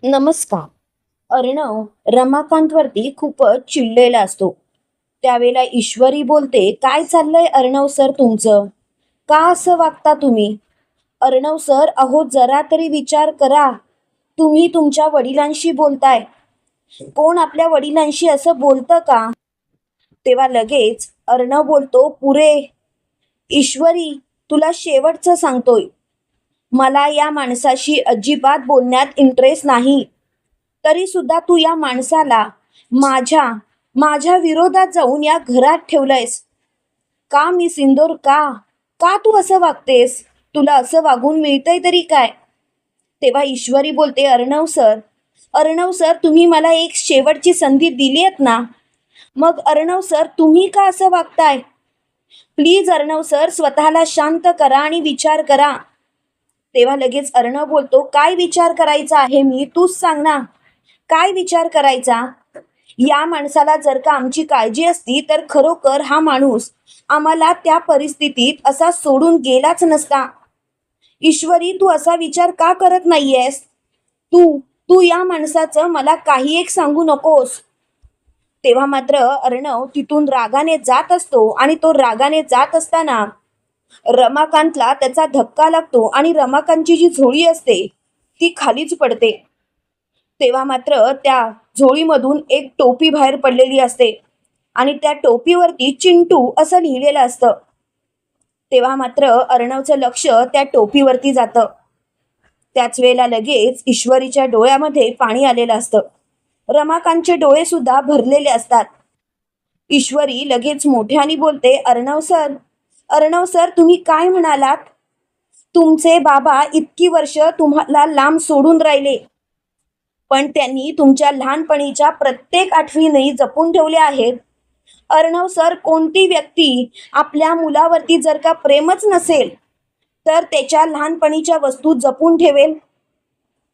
नमस्कार. अर्णव रमाकांतवरती खूपच चिडलेला असतो. त्यावेळेला ईश्वरी बोलते, काय चाललंय अर्णव सर तुमचं? का असं वागता तुम्ही? अर्णव सर, अहो जरा तरी विचार करा. तुम्ही तुमच्या वडिलांशी बोलताय. कोण आपल्या वडिलांशी असं बोलतं का? तेव्हा लगेच अर्णव बोलतो, पुरे ईश्वरी, तुला शेवटचं सांगतोय. मला या माणसाशी अजिबात बोलण्यात इंटरेस्ट नाही. तरी सुद्धा तू या माणसाला माझ्या माझ्या विरोधात जाऊन या घरात ठेवलंयस का? मी सिंदूर, का का तू असं वागतेस? तुला असं वागून मिळतंय तरी काय? तेव्हा ईश्वरी बोलते, अर्णव सर तुम्ही मला एक शेवटची संधी दिली आहेत ना, मग अर्णव सर तुम्ही का असं वागताय? प्लीज अर्णव सर, स्वतःला शांत करा आणि विचार करा. तेव्हा लगेच अर्णव बोलतो, काय विचार करायचा आहे मी, तूच सांग ना. काय विचार करायचा? या माणसाला जर का आमची काळजी असती तर खरोखर हा माणूस आम्हाला त्या परिस्थितीत असा सोडून गेलाच नसता. ईश्वरी, तू असा विचार का करत नाहीयेस? तू तू या माणसाचं मला काही एक सांगू नकोस. तेव्हा मात्र अर्णव तिथून रागाने जात असतो आणि तो रागाने जात असताना रमाकांतला त्याचा धक्का लागतो आणि रमाकांतची जी झोळी असते ती खालीच पडते. तेव्हा मात्र त्या झोळीमधून एक टोपी बाहेर पडलेली असते आणि त्या टोपीवरती चिंटू असं लिहिलेलं असतं. तेव्हा मात्र अर्णवचं लक्ष त्या टोपीवरती जातं. त्याच वेळेला लगेच ईश्वरीच्या डोळ्यामध्ये पाणी आलेलं असतं. रमाकांतचे डोळे सुद्धा भरलेले असतात. ईश्वरी लगेच मोठ्याने बोलते, अर्णव सर तुम्ही काय म्हणालात? तुमचे बाबा इतकी वर्ष तुम्हाला लांब सोडून राहिले, पण त्यांनी तुमच्या लहानपणीच्या प्रत्येक आठवणी जपून ठेवल्या आहेत. अर्णव सर, कोणती व्यक्ती आपल्या मुलावरती जर का प्रेमच नसेल तर त्याच्या लहानपणीच्या वस्तू जपून ठेवेल?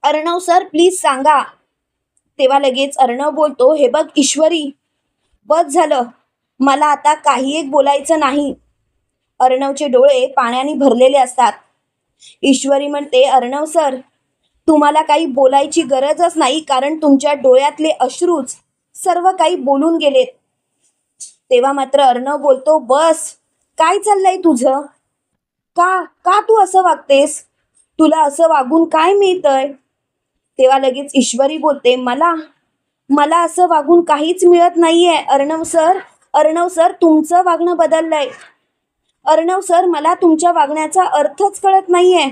अर्णव सर प्लीज सांगा. तेव्हा लगेच अर्णव बोलतो, हे बघ ईश्वरी, बस झालं, मला आता काही एक बोलायचं नाही. अर्णवचे डोळे पाण्याने भरलेले असतात. ईश्वरी म्हणते, अर्णव सर तुम्हाला काही बोलायची गरजच नाही, कारण तुमच्या डोळ्यातले अश्रूच सर्व काही बोलून गेलेत. तेव्हा मात्र अर्णव बोलतो, बस, काय चाललंय तुझं? का का तू असं वागतेस? तुला असं वागून काय मिळतंय? तेव्हा लगेच ईश्वरी बोलते, मला मला असं वागून काहीच मिळत नाहीये अर्णव सर तुमचं वागणं बदललंय. अर्णव सर, मला तुमच्या वागण्याचा अर्थच कळत नाहीये.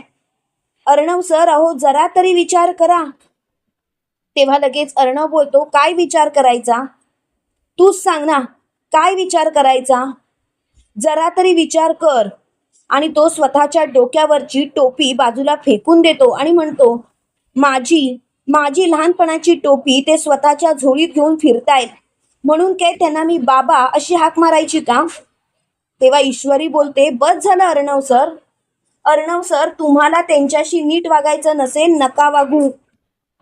अर्णव सर, अहो जरा तरी विचार करा. तेव्हा लगेच अर्णव बोलतो, काय विचार करायचा? तूच सांग ना, काय विचार करायचा? जरा तरी विचार कर. आणि तो स्वतःच्या डोक्यावरची टोपी बाजूला फेकून देतो आणि म्हणतो, माझी माझी लहानपणाची टोपी ते स्वतःच्या झोळीत घेऊन फिरतायत, म्हणून काय त्यांना मी बाबा अशी हाक मारायची का? तेव्हा ईश्वरी बोलते, बस झालं अर्णव सर तुम्हाला त्यांच्याशी नीट वागायचं नसेल नका वागू,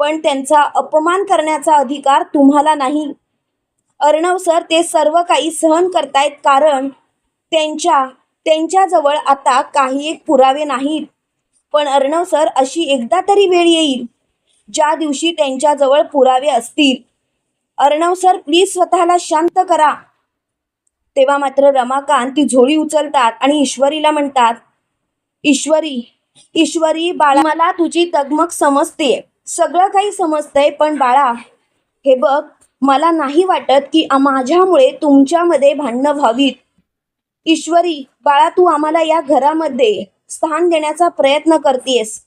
पण त्यांचा अपमान करण्याचा अधिकार तुम्हाला नाही. अर्णव सर, ते सर्व काही सहन करतायत कारण त्यांच्याजवळ आता काही एक पुरावे नाहीत. पण अर्णव सर, अशी एकदा तरी वेळ येईल ज्या दिवशी त्यांच्याजवळ पुरावे असतील. अर्णव सर प्लीज स्वतःला शांत करा. तेव्हा मात्र रमाकांत ती झोळी उचलतात आणि ईश्वरीला म्हणतात, ईश्वरी बाळा, मला तुझी तगमग समजते, सगळं काही समजतंय, पण बाळा हे बघ, मला नाही वाटत की माझ्यामुळे तुमच्यामध्ये भांडणं व्हावीत. ईश्वरी बाळा, तू आम्हाला या घरामध्ये स्थान देण्याचा प्रयत्न करतेस,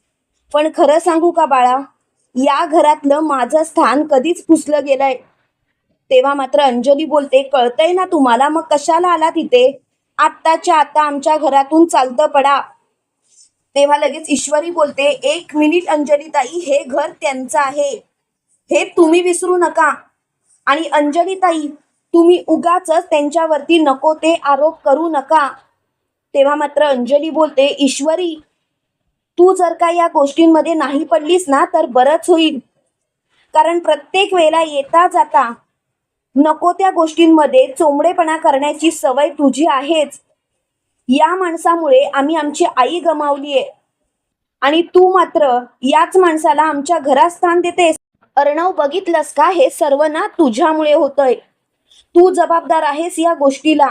पण खरं सांगू का बाळा, या घरातलं माझं स्थान कधीच पुसलं गेलंय. तेव्हा मात्र अंजली बोलते, कळतंय ना तुम्हाला, मग कशाला आला तिथे? आत्ताच्या आता आमच्या घरातून चालतं पडा. तेव्हा लगेच ईश्वरी बोलते, एक मिनिट अंजली ताई, हे घर त्यांचं आहे, हे तुम्ही विसरू नका. आणि अंजली ताई, तुम्ही उगाच त्यांच्यावरती नको ते आरोप करू नका. तेव्हा मात्र अंजली बोलते, ईश्वरी तू जर का या गोष्टींमध्ये नाही पडलीस ना तर बरंच होईल, कारण प्रत्येक वेळेला येता जाता नको त्या गोष्टींमध्ये चोंबडेपणा करण्याची सवय तुझी आहेच. या माणसामुळे आम्ही आमची आई गमावलीये आणि तू मात्र याच माणसाला आमच्या घरात स्थान देतेस. अर्णव, बघितलंस का, हे सर्व ना तुझ्यामुळे होतंय. तू जबाबदार आहेस या गोष्टीला,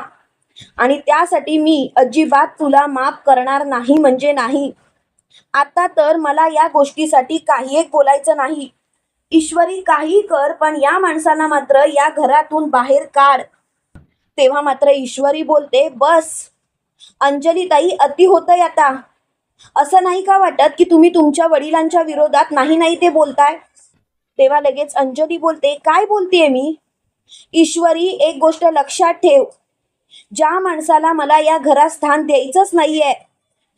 आणि त्यासाठी मी अजिबात तुला माफ करणार नाही म्हणजे नाही. आता तर मला या गोष्टीसाठी काही एक बोलायचं नाही. ईश्वरी, काही कर, पण या माणसाला मात्र या घरातून बाहेर काढ. तेव्हा मात्र ईश्वरी बोलते, बस अंजली ताई, अति होतंय आता. असं नाही का वाटत की तुम्ही तुमच्या वडिलांच्या विरोधात नाही नाही ते बोलताय? तेव्हा लगेच अंजली बोलते, काय बोलतेय मी? ईश्वरी, एक गोष्ट लक्षात ठेव, ज्या माणसाला मला या घरात स्थान द्यायचंच नाहीये,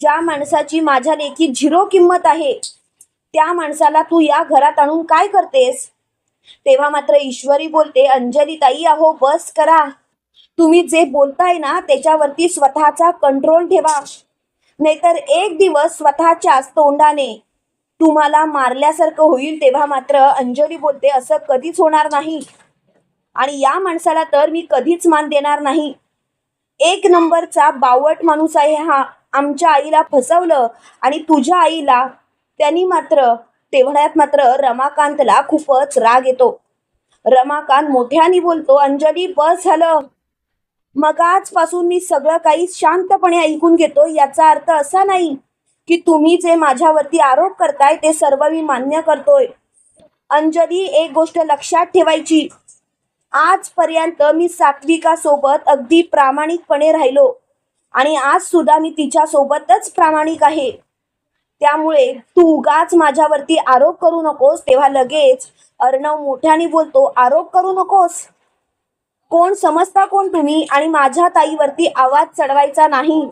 ज्या माणसाची माझ्या लेखी झिरो किंमत आहे, त्या माणसाला तू या घरात आणून काय करतेस? तेव्हा मात्र ईश्वरी बोलते, अंजली ताई, अहो बस करा. तुम्ही जे बोलताय ना त्याच्यावरती स्वतःचा कंट्रोल ठेवा, नाहीतर एक दिवस स्वतःच्याच तोंडाने तुम्हाला मारल्यासारखं होईल. तेव्हा मात्र अंजली बोलते, असं कधीच होणार नाही, आणि या माणसाला तर मी कधीच मान देणार नाही. एक नंबरचा बावट माणूस आहे हा. आमच्या आईला फसवलं, आणि तुझ्या आईला त्यांनी मात्र. तेवढ्यात मात्र रमाकांतला खूपच राग येतो. रमाकांत मोठ्याने बोलतो, अंजली बस झालं. मग आजपासून मी सगळं काही शांतपणे ऐकून घेतो. याचा अर्थ असा नाही की तुम्ही जे माझ्यावरती आरोप करताय ते सर्व मी मान्य करतोय. अंजली, एक गोष्ट लक्षात ठेवायची, आजपर्यंत मी सात्विका सोबत अगदी प्रामाणिकपणे राहिलो, आणि आज सुद्धा मी तिच्या सोबतच प्रामाणिक आहे. त्यामुळे तू उगाच माझ्यावरती आरोप करू नकोस. तेव्हा लगेच अर्णव मोठ्याने बोलतो, आरोप करू नकोस? कोण समजता कोण तुम्ही? आणि माझ्या ताईवरती आवाज चढवायचा नाही.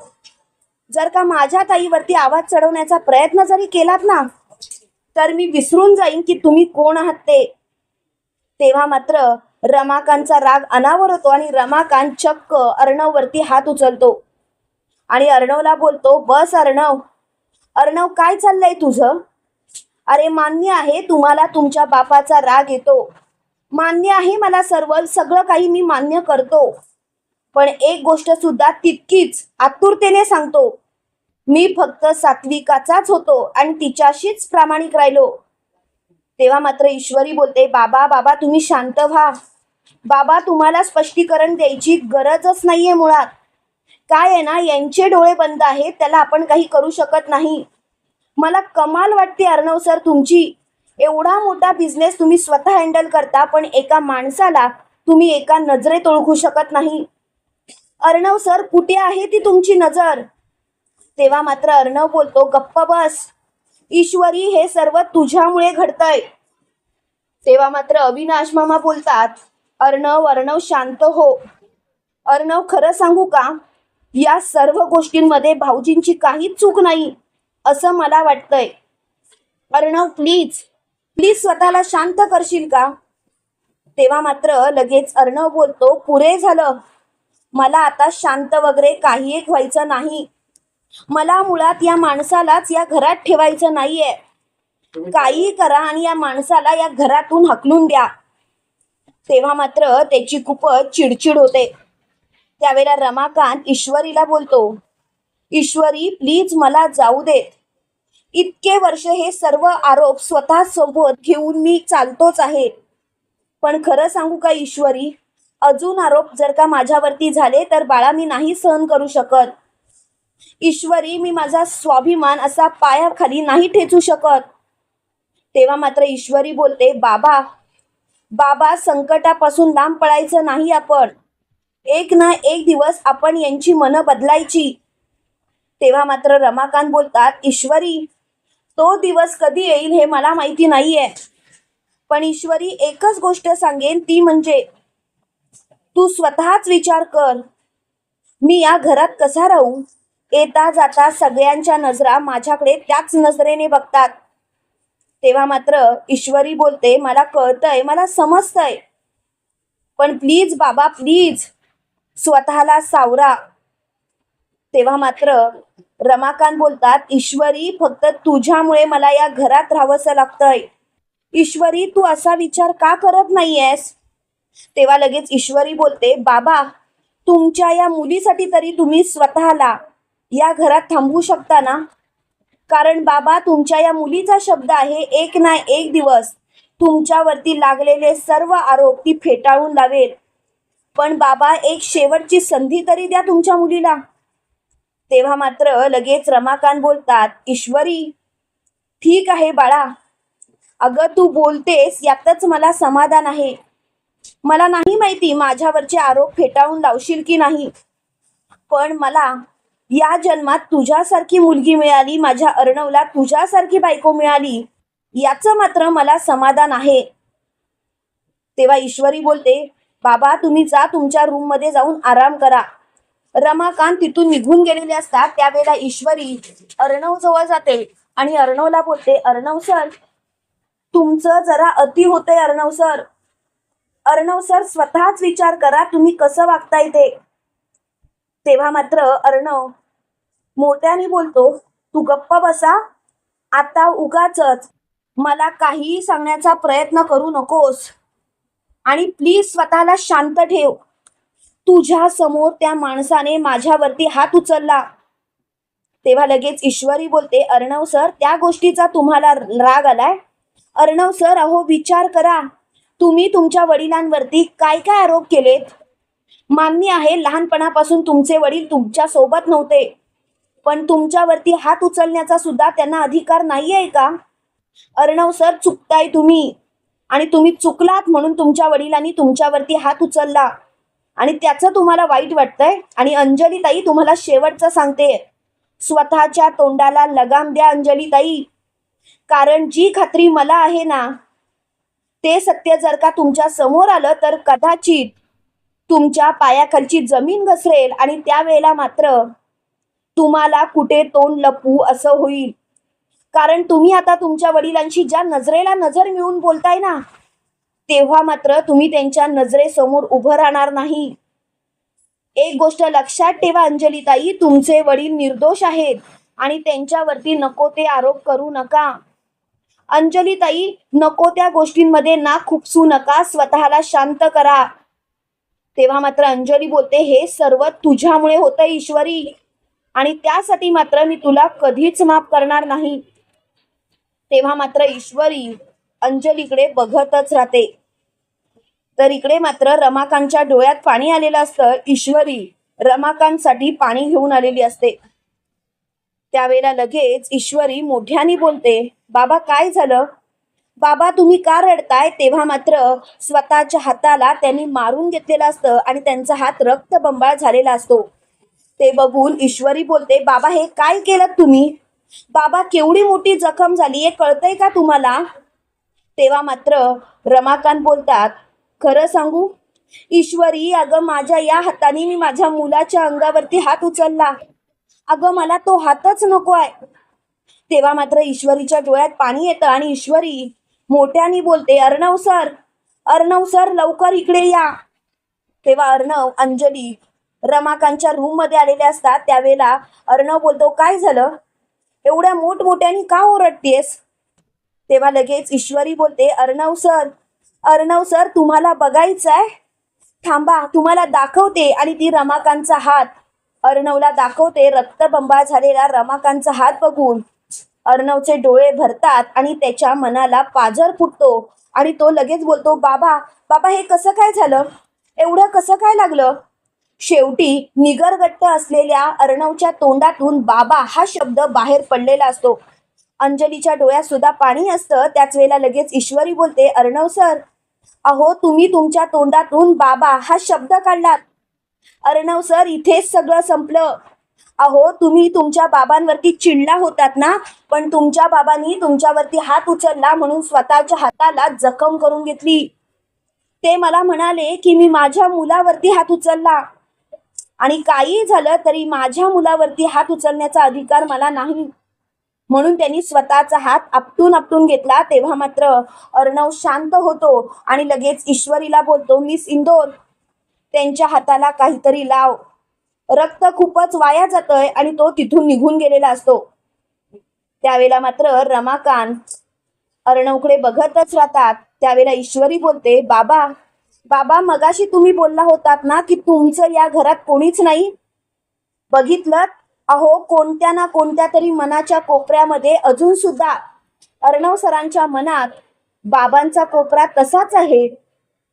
जर का माझ्या ताईवरती आवाज चढवण्याचा प्रयत्न जरी केलात ना, तर मी विसरून जाईन की तुम्ही कोण आहात ते. तेव्हा मात्र रमाकांतचा राग अनावर होतो, आणि रमाकांत चक्क अर्णववरती हात उचलतो आणि अर्णवला बोलतो, बस अर्णव. अर्णव, काय चाललंय तुझं? अरे मान्य आहे तुम्हाला तुमच्या बापाचा राग येतो, मान्य आहे, मला सगळं काही मी मान्य करतो, पण एक गोष्ट सुद्धा तितकीच आतुरतेने सांगतो, मी फक्त सात्विकाचाच होतो आणि तिच्याशीच प्रामाणिक राहिलो. तेव्हा मात्र ईश्वरी बोलते, बाबा बाबा तुम्ही शांत व्हा. बाबा, तुम्हाला स्पष्टीकरण द्यायची गरजच नाहीये. मुळात काय आहे ना, यांचे डोळे बंद आहेत, त्याला आपण काही करू शकत नाही. मला कमाल वाटते अर्णव सर तुमची. एवढा मोठा बिझनेस तुम्ही स्वतः हँडल करता, पण एका माणसाला तुम्ही एका नजरेत ओळखू शकत नाही. अर्णव सर, कुठे आहे ती तुमची नजर? तेव्हा मात्र अर्णव बोलतो, गप्प बस ईश्वरी, हे सर्व तुझ्यामुळे घडतंय. तेव्हा मात्र अविनाश मामा बोलतात, अर्णव शांत हो. अर्णव, खरं सांगू का, या सर्व गोष्टींमध्ये भाऊजींची काहीच चूक नाही असं मला वाटतंय. अर्णव, प्लीज प्लीज स्वतःला शांत करशील का? तेव्हा मात्र लगेच अर्णव बोलतो, पुरे झालं, मला आता शांत वगैरे काही एक व्हायचं नाही. मला मुळात या माणसालाच या घरात ठेवायचं नाहीये. काही करा आणि या माणसाला या घरातून हकलून द्या. तेव्हा मात्र त्याची खूपच चिडचिड होते. त्यावेळेला रमाकांत ईश्वरीला बोलतो, ईश्वरी प्लीज मला जाऊ देत. इतके वर्ष हे सर्व आरोप स्वतः सोबत घेऊन मी चालतोच आहे, पण खरं सांगू का ईश्वरी, अजून आरोप जर का माझ्यावरती झाले तर बाळा मी नाही सहन करू शकत. ईश्वरी, मी माझा स्वाभिमान असा पायाखाली नाही ठेचू शकत. तेव्हा मात्र ईश्वरी बोलते, बाबा बाबा, संकटापासून लांब पळायचं नाही आपण. एक ना एक दिवस आपण यांची मनं बदलायची. तेव्हा मात्र रमाकांत बोलतात, ईश्वरी, तो दिवस कधी येईल हे मला माहिती नाहीये, पण ईश्वरी एकच गोष्ट सांगेन, ती म्हणजे तू स्वतःच विचार कर, मी या घरात कसा राहू? येता जाता सगळ्यांच्या नजरा माझ्याकडे त्याच नजरेने बघतात. तेव्हा मात्र ईश्वरी बोलते, मला कळतंय, मला समजतंय, पण प्लीज बाबा प्लीज स्वतःला सावरा. तेव्हा मात्र रमाकांत बोलतात, ईश्वरी, फक्त तुझ्यामुळे मला या घरात राहावंसं लागतंय. ईश्वरी, तू असा विचार का करत नाहीयेस? तेव्हा लगेच ईश्वरी बोलते, बाबा, तुमच्या या मुलीसाठी तरी तुम्ही स्वतःला या घरात थांबवू शकता ना? कारण बाबा, तुमच्या या मुलीचा शब्द आहे, एक ना एक दिवस तुमच्यावरती लागलेले सर्व आरोप ती फेटाळून लावेल. पण बाबा, एक शेवटची संधी तरी द्या तुमच्या मुलीला. तेव्हा मात्र लगेच रमाकांत बोलतात, ईश्वरी, ठीक आहे बाळा, अगं तू बोलतेस यातच मला समाधान आहे. मला नाही माहिती माझ्यावरचे आरोप फेटाळून लावशील की नाही, पण मला या जन्मात तुझ्यासारखी मुलगी मिळाली, माझ्या अर्णवला तुझ्यासारखी बायको मिळाली, याचं मात्र मला समाधान आहे. तेव्हा ईश्वरी बोलते, बाबा तुम्ही जा, तुमच्या रूम मध्ये जाऊन आराम करा. रमाकांत तिथून निघून गेलेले असतात. त्यावेळेला ईश्वरी अर्णव जवळ जाते आणि अर्णवला बोलते, अर्णव सर, तुमचं जरा अति होतंय. अर्णव सर, अर्णव सर, स्वतःच विचार करा तुम्ही कसं वागताय ते. तेव्हा मात्र अर्णव मोठ्याने बोलतो, तू गप्प बसा, आता उगाचच मला काही सांगण्याचा प्रयत्न करू नकोस आणि प्लीज स्वतःला शांत ठेव. तुझ्या समोर त्या माणसाने माझ्यावरती हात उचलला. तेव्हा लगेच ईश्वरी बोलते, अर्णव सर, त्या गोष्टीचा तुम्हाला राग आलाय? अर्णव सर, अहो विचार करा, तुम्ही तुमच्या वडिलांवरती काय काय आरोप केलेत. मान्य आहे लहानपणापासून तुमचे वडील तुमच्या सोबत नव्हते, पण तुमच्यावरती हात उचलण्याचा सुद्धा त्यांना अधिकार नाही आहे का? अर्णव सर, चुकताय तुम्ही, आणि तुम्ही चुकलात म्हणून तुमच्या वडिलांनी तुमच्यावरती हात उचलला आणि त्याचं तुम्हाला वाईट वाटतंय. आणि अंजली ताई, तुम्हाला शेवटचं सांगते, स्वतःच्या तोंडाला लगाम द्या अंजली ताई, कारण जी खात्री मला आहे ना, ते सत्य जर का तुमच्या समोर आलं तर कदाचित तुमच्या पायाखालची जमीन घसरेल आणि त्यावेळेला मात्र तुम्हाला कुठे तोंड लपवू असं होईल. कारण तुम्ही आता तुमच्या वडिलांशी ज्या नजरेला नजर मिळून बोलताय ना, तेव्हा मात्र तुम्ही त्यांच्या नजरेसमोर उभं राहणार नाही. एक गोष्ट लक्षात ठेवा अंजली ताई, तुमचे वडील निर्दोष आहेत आणि त्यांच्यावरती नको ते आरोप करू नका. अंजली ताई, नको त्या गोष्टींमध्ये ना खुपसू नका, स्वतःला शांत करा. तेव्हा मात्र अंजली बोलते, हे सर्व तुझ्यामुळे होतं ईश्वरी, आणि त्यासाठी मात्र मी तुला कधीच माफ करणार नाही. तेव्हा मात्र ईश्वरी अंजलीकडे बघतच राहते. तर इकडे मात्र रमाकांतच्या डोळ्यात पाणी आलेलं असतं. ईश्वरी रमाकांतसाठी पाणी घेऊन आलेली असते. त्यावेळेला लगेच ईश्वरी मोठ्याने बोलते, बाबा काय झालं? बाबा तुम्ही का रडताय? तेव्हा मात्र स्वतःच्या हाताला त्यांनी मारून घेतलेलं असतं आणि त्यांचा हात रक्तबंबाळ झालेला असतो. ते बघून ईश्वरी बोलते, बाबा हे काय केलं तुम्ही? बाबा केवढी मोठी जखम झाली हे कळतंय का तुम्हाला? तेव्हा मात्र रमाकांत बोलतात, खरं सांगू ईश्वरी, अगं माझ्या या हाताने मी माझ्या मुलाच्या अंगावरती हात उचलला, अगं मला तो हातच नको आहे. तेव्हा मात्र ईश्वरीच्या डोळ्यात पाणी येतं आणि ईश्वरी मोठ्याने बोलते, अर्णव सर, अर्णव सर, लवकर इकडे या. तेव्हा अर्णव अंजली रमाकांतच्या रूम मध्ये आलेले असतात. त्यावेळेला अर्णव बोलतो, काय झालं? एवढ्या मोठमोठ्याने का ओरडतेस? तेव्हा लगेच ईश्वरी बोलते, अर्णव सर, अर्णव सर, तुम्हाला बघायचंय? थांबा, तुम्हाला दाखवते. आणि ती रमाकांतचा हात अर्णवला दाखवते. रक्तबंबाळ झालेला रमाकांतचा हात बघून अर्णवचे डोळे भरतात आणि त्याच्या मनाला पाझर फुटतो आणि तो लगेच बोलतो, बाबा, बाबा हे कसं काय झालं? एवढं कसं काय लागलं? शेवटी निगरगट्ट असलेल्या अर्णवच्या तोंडातून बाबा हा शब्द बाहेर पडलेला असतो. अंजलीच्या डोळ्यात सुद्धा पाणी असतं. त्याच वेळेला लगेच ईश्वरी बोलते, अर्णव सर, अहो तुम्ही तुमच्या तोंडातून बाबा हा शब्द काढलात. अर्णव सर, इथेच सगळं संपलं. अहो तुम्ही तुमच्या बाबांवरती चिडला होतात ना, पण तुमच्या बाबांनी तुमच्यावरती हात उचलला म्हणून स्वतःच्या हाताला जखम करून घेतली. ते मला म्हणाले की मी माझ्या मुलावरती हात उचलला आणि काही झालं तरी माझ्या मुलावरती हात उचलण्याचा अधिकार मला नाही, म्हणून त्यांनी स्वतःचा हात आपटून आपटून घेतला. तेव्हा मात्र अर्णव शांत होतो आणि लगेच ईश्वरीला बोलतो, मिस इंदोर, त्यांच्या हाताला काहीतरी लाव, रक्त खूपच वाया जातंय. आणि तो तिथून निघून गेलेला असतो. त्यावेळेला मात्र रमाकांत अर्णवकडे बघतच राहतात. त्यावेळेला ईश्वरी बोलते, बाबा, बाबा मगाशी तुम्ही बोलला होतात ना की तुमचं या घरात कोणीच नाही. बघितलं, अहो कोणत्या ना कोणत्या तरी मनाच्या कोपऱ्यामध्ये अजून सुद्धा अर्णव सरांच्या मनात बाबांचा कोपरा तसाच आहे,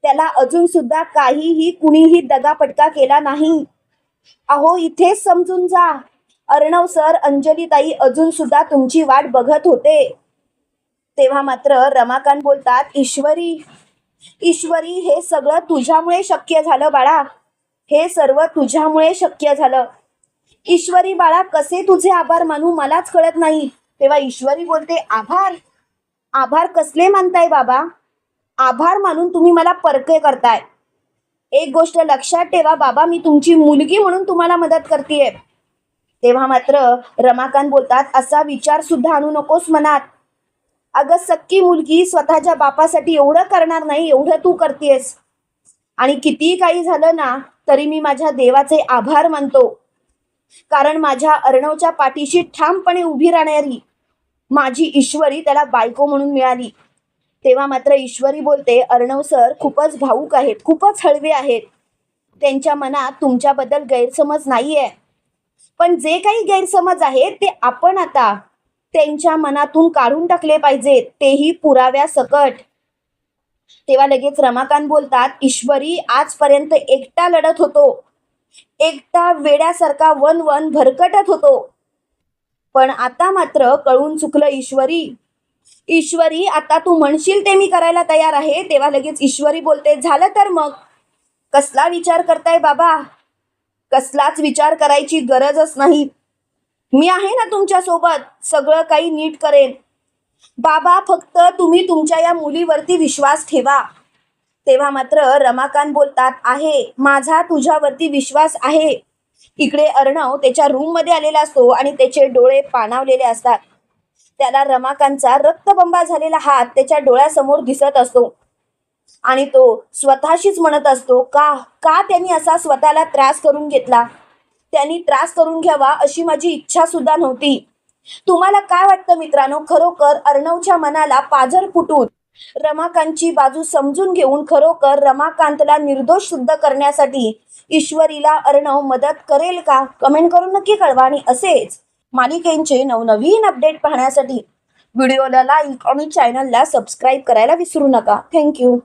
त्याला अजून सुद्धा काहीही कुणीही दगापटका केला नाही. अहो इथेच समजून जा, अर्णव सर, अंजलीताई अजून सुद्धा तुमची वाट बघत होते. तेव्हा मात्र रमाकांत बोलतात, ईश्वरी, ईश्वरी, हे सगळं तुझ्यामुळे शक्य झालं बाळा, हे सर्व तुझ्यामुळे शक्य झालं. ईश्वरी बाळा, कसे तुझे आभार मानू मलाच कळत नाही. तेव्हा ईश्वरी बोलते, आभार? आभार कसले मानताय बाबा? आभार मानून तुम्ही मला परके करताय. एक गोष्ट लक्षात ठेवा बाबा, मी तुमची मुलगी म्हणून तुम्हाला मदत करतेय. तेव्हा मात्र रमाकांत बोलतात, असा विचार सुद्धा आणू नकोस मनात. अगं सक्की मुलगी स्वतःच्या बापासाठी एवढं करणार नाही एवढं तू करतेस. आणि कितीही काही झालं ना तरी मी माझ्या देवाचे आभार मानतो, कारण माझ्या अर्णवच्या पाठीशी ठामपणे उभी राहणारी माझी ईश्वरी त्याला बायको म्हणून मिळाली. तेव्हा मात्र ईश्वरी बोलते, अर्णव सर खूपच भावूक आहेत, खूपच हळवे आहेत. त्यांच्या मनात तुमच्याबद्दल गैरसमज नाहीये, पण जे काही गैरसमज आहेत ते आपण आता त्यांच्या मनातून काढून टाकले पाहिजेत, तेही पुराव्यासकट. तेव्हा लगेच रमाकांत बोलतात, ईश्वरी, आजपर्यंत एकटा लढत होतो, एकटा वेड्यासारखा वन वन भरकटत होतो, पण आता मात्र कळून चुकलं ईश्वरी. ईश्वरी, आता तू म्हणशील ते मी करायला तयार आहे. तेव्हा लगेच ईश्वरी बोलते, झालं तर मग कसला विचार करताय बाबा? कसलाच विचार करायची गरजच नाही. मी आहे ना तुमच्या सोबत, सगळं काही नीट करेन. बाबा फक्त तुम्ही तुमच्या या मुलीवरती विश्वास ठेवा. तेव्हा मात्र रमाकांत बोलतात, आहे, माझा तुझ्यावरती विश्वास आहे. इकडे अर्णव त्याच्या रूम मध्ये आलेला असतो आणि त्याचे डोळे पाणावलेले असतात. त्याला रमाकांतचा रक्तबंबा झालेला हात त्याच्या डोळ्यासमोर दिसत असतो आणि तो स्वतःशीच म्हणत असतो, का त्यांनी असा स्वतःला त्रास करून घेतला? त्यांनी त्रास करून घ्यावा अशी माझी इच्छा सुद्धा नव्हती. तुम्हाला काय वाटतं मित्रांनो, खरोखर अर्णवच्या मनाला पाझर फुटून रमाकांतची बाजू समजून घेऊन खरोखर रमाकांतला निर्दोष सिद्ध करण्यासाठी ईश्वरीला अर्णव मदत करेल का? कमेंट करून नक्की कळवा. आणि असेच मालिकेंचे नवनवीन अपडेट पाहण्यासाठी व्हिडिओला लाईक आणि चॅनलला सबस्क्राईब करायला विसरू नका. थँक्यू.